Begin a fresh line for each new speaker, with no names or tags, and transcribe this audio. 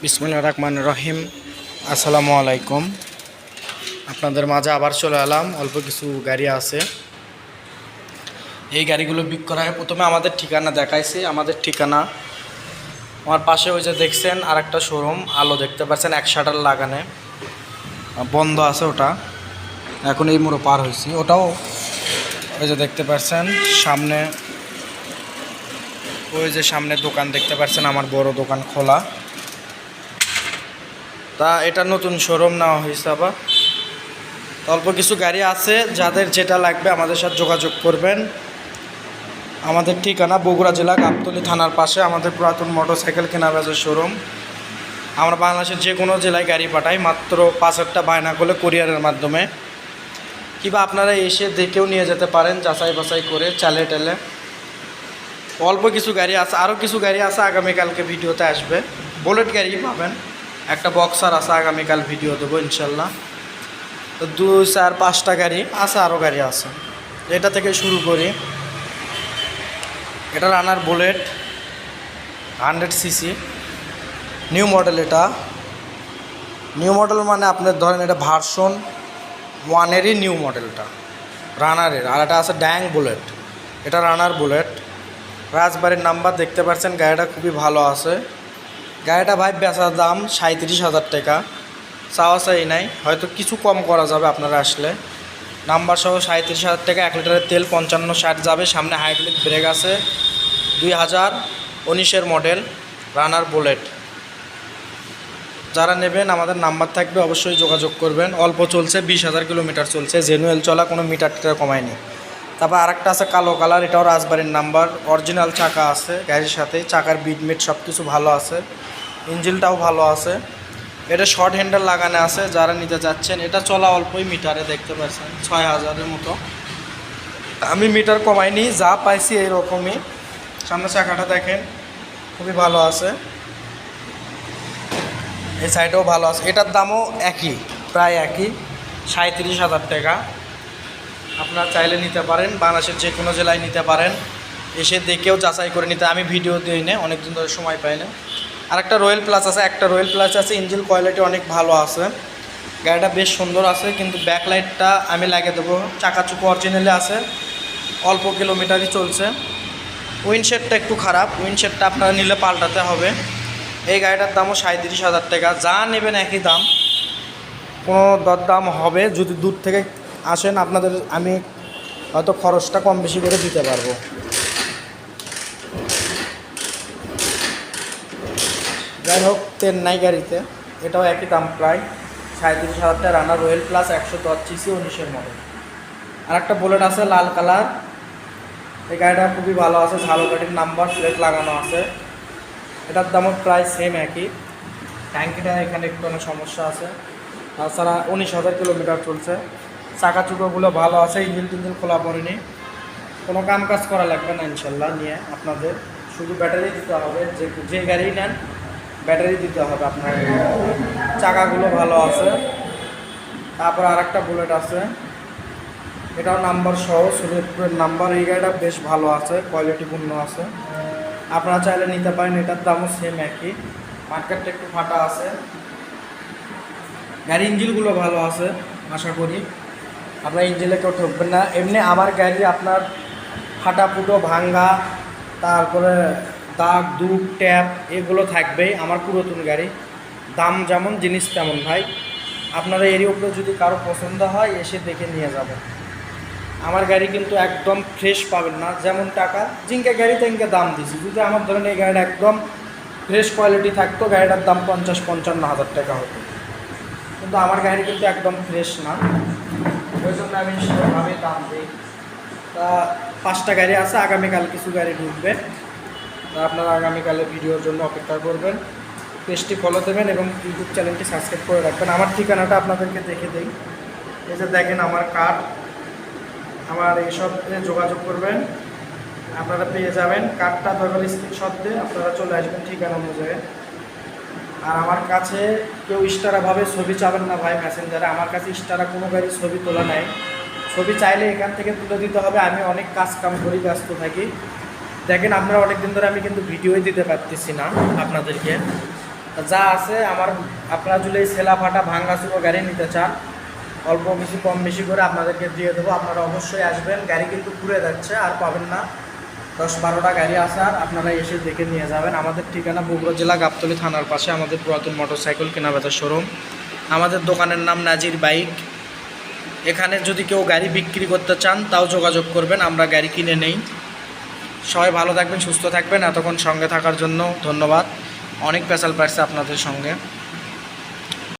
বিসমিল্লাহির রহমানির রহিম। আসসালামু আলাইকুম। আপনাদের মাঝে আবার চলে এলাম। অল্প কিছু গাড়ি আছে, এই গাড়িগুলো বিক্রয়। প্রথমে আমাদের ঠিকানা দেখাইছি। আমাদের ঠিকানা আমার পাশে ওই যে দেখছেন আরেকটা শোরুম, আলো দেখতে পাচ্ছেন, এক শাটার লাগানে বন্ধ আছে, ওটা এখন এই মোড়ে পার হয়েছি। ওটাও ওই যে দেখতে পাচ্ছেন সামনে, ওই যে সামনে দোকান দেখতে পাচ্ছেন, আমার বড় দোকান খোলা। তা এটা নতুন শোরুম নেওয়া হয়েছে আবার। অল্প কিছু গাড়ি আছে, যাদের যেটা লাগবে আমাদের সাথে যোগাযোগ করবেন। আমাদের ঠিকানা বগুড়া জেলা গাবতলী থানার পাশে আমাদের পুরাতন মোটরসাইকেল কেনাবেচার শোরুম। আমরা বাংলাদেশের যে কোনো জেলায় গাড়ি পাঠাই, মাত্র 5-8টা বায়না করলে কুরিয়ারের মাধ্যমে, কিংবা আপনারা এসে দেখেও নিয়ে যেতে পারেন যাচাই বাছাই করে চালে টেলে। অল্প কিছু গাড়ি আছে, আরও কিছু গাড়ি আছে আগামীকালকে ভিডিওতে আসবে। বুলেট গাড়ি পাবেন, একটা বক্সার আছে, আগামীকাল ভিডিও দেবো ইনশাল্লাহ। তো 2-4-5টা গাড়ি আছে, আরও গাড়ি আছে। এটা থেকে শুরু করি। এটা রানার বুলেট 100cc নিউ মডেল। এটা নিউ মডেল মানে আপনার ধরেন এটা ভার্সন 1-এরই নিউ মডেলটা রানারের। আর এটা আছে ড্যাং বুলেট, এটা রানার বুলেট। রাজবাড়ির নাম্বার দেখতে পাচ্ছেন। গাড়িটা খুবই ভালো আছে। গাড়িটা ভাই বেচার দাম 37,000 টাকা, চাওয়া চাই নাই, হয়তো কিছু কম করা যাবে আপনারা আসলে। নাম্বার সহ 37,000 টাকা। 1 লিটারের তেল 55-60 যাবে। সামনে হাইড্রোলিক ব্রেক আছে। 2019-এর মডেল রানার বুলেট। যারা নেবেন আমাদের নাম্বার থাকবে, অবশ্যই যোগাযোগ করবেন। অল্প চলছে, 20,000 কিলোমিটার চলছে, জেনুয়েল চলা, কোনো মিটার টিটার কমায়নি। তারপর আরেকটা আছে কালো কালার, এটাও রাজবাড়ির নাম্বার, অরিজিনাল চাকা আছে গাড়ির সাথে, চাকার বিটমিট সব কিছু ভালো আছে, ইঞ্জিনটাও ভালো আছে। এটা শর্ট হ্যান্ডেল লাগানো আছে, যারা নিতে যাচ্ছেন। এটা চলা অল্পই মিটারে দেখতে পাচ্ছেন, 6,000-এর মতো। আমি মিটার কমাইনি, যা পাইছি এইরকমই। সামনে চাকাটা দেখেন, খুবই ভালো আছে। এই সাইডেও ভালো আছে। এটার দামও একই, প্রায় একই, 37,000 টাকা। আপনারা চাইলে নিতে পারেন, বাংলাদেশের যে কোনো জেলায় নিতে পারেন, এসে দেখেও যাচাই করে নিতে। আমি ভিডিও দিই না, অনেকদিন ধরে সময় পাই না। আর একটা রয়্যাল প্লাস আছে, একটা রয়্যাল প্লাস আছে, ইঞ্জিন কোয়ালিটি অনেক ভালো আছে, গাড়িটা বেশ সুন্দর আছে। কিন্তু ব্যাকলাইটটা আমি লাগিয়ে দেবো, চাকাচুকু অরিজিনালি আছে, অল্প কিলোমিটারই চলছে। উইন্ডশেডটা একটু খারাপ, উইন্ডশেডটা আপনারা নিলে পাল্টাতে হবে। এই গাড়িটার দামও 37,000 টাকা। যা নেবেন একই দাম, কোনো দরদাম হবে। যদি দূর থেকে আসেন আপনাদের আমি হয়তো খরচটা কম বেশি করে দিতে পারবো। যাই হোক, তেল নাই গাড়িতে, এটাও একই দাম, প্রায় 37,000 টাকা। রানার রয়্যাল প্লাস 110cc 19-এর মডেল। আর একটা বুলেট আছে লাল কালার, এই গাড়িটা খুবই ভালো আছে, ঝালকাঠির নাম্বার প্লেট লাগানো আছে। এটার দামও প্রায় সেম একই। ট্যাঙ্কিটা এখানে একটু অনেক সমস্যা আছে, তাছাড়া 19,000 কিলোমিটার চলছে। চাকা চুকোগুলো ভালো আছে, ইঞ্জিন টিঞ্জিন খোলা পড়েনি, কোনো কাম কাজ করা লাগবে না ইনশাল্লাহ নিয়ে। আপনাদের শুধু ব্যাটারি দিতে হবে, যে গাড়ি নেন ব্যাটারি দিতে হবে আপনার। চাকাগুলো ভালো আছে। তারপর আরেকটা বুলেট আছে, এটাও নাম্বার সহ, সুরেশপুরের নাম্বার। এই গাড়িটা বেশ ভালো আছে, কোয়ালিটিপূর্ণ আছে, আপনারা চাইলে নিতে পারেন। এটার দামও সেম একই, মার্কেটটা একটু ফাটা আছে। গাড়ি ইঞ্জিনগুলো ভালো আছে, আশা করি আপনার ইঞ্জিনে কেউ ঠকবেন না। এমনি আমার গাড়ি আপনার ফাটা ফুটো ভাঙ্গা, তারপরে দাগ দুগ ট্যাপ এগুলো থাকবেই। আমার পুরাতন গাড়ি, দাম যেমন জিনিস তেমন ভাই। আপনারা এরই উপরে যদি কারো পছন্দ হয় এসে দেখে নিয়ে যাবেন। আমার গাড়ি কিন্তু একদম ফ্রেশ পাবেন না, যেমন টাকা জিঙ্কা গাড়ি তেঙ্কে দাম দিছি। যদি আমার ধরেন এই গাড়িটা একদম ফ্রেশ কোয়ালিটি থাকতো, গাড়িটার দাম 50-55 হাজার টাকা হতো। কিন্তু আমার গাড়ি কিন্তু একদম ফ্রেশ না, ওই জন্য আমি সেভাবেই দাম দিই। তা 5টা গাড়ি আছে, আগামীকাল কিছু গাড়ি ঢুকবে। তা আপনারা আগামীকালের ভিডিওর জন্য অপেক্ষা করবেন, পেজটি ফলো দেবেন এবং ইউটিউব চ্যানেলটি সাবস্ক্রাইব করে রাখবেন। আমার ঠিকানাটা আপনাদেরকে দেখে দিই। এই যে দেখেন আমার কার্ড, আমার এইসব যোগাযোগ করবেন, আপনারা পেয়ে যাবেন। কার্ডটা দরকার স্ক্রিনশট দিয়ে আপনারা চলে আসবেন ঠিকানা অনুযায়ী। আর আমার কাছে কেউ ইস্টারাভাবে ছবি চাবেন না ভাই মেসেঞ্জারে, আমার কাছে ইস্টারা কোনো গাড়ি ছবি তোলা নাই। ছবি চাইলে এখান থেকে তুলে দিতে হবে, আমি অনেক কাজ কাম করি, ব্যস্ত থাকি। দেখেন আপনারা অনেক দিন ধরে আমি কিন্তু ভিডিওই দিতে পারতেছি না আপনাদেরকে। যা আছে আমার, আপনারা যদি এই সেলা ফাটা ভাঙ্গা চুরো গাড়ি নিতে চান অল্প কিছু কম বেশি করে আপনাদেরকে দিয়ে দেবো। আপনারা অবশ্যই আসবেন, গাড়ি কিন্তু ঘুরে যাচ্ছে আর পাবেন না, 10-12টা গাড়ি আছে, আর আপনারা এসে দেখে নিয়ে যাবেন। আমাদের ঠিকানা বগুড়া জেলা গাবতলী থানার পাশে আমাদের পুরাতন মোটরসাইকেল কেনা বেচার শোরুম। আমাদের দোকানের নাম নাজির বাইক। এখানে যদি কেউ গাড়ি বিক্রি করতে চান তাও যোগাযোগ করবেন, আমরা গাড়ি কিনে নেই। সবাই ভালো থাকবেন, সুস্থ থাকবেন। এতক্ষণ সঙ্গে থাকার জন্য ধন্যবাদ। অনেক পেশাল পাইছে আপনাদের সঙ্গে।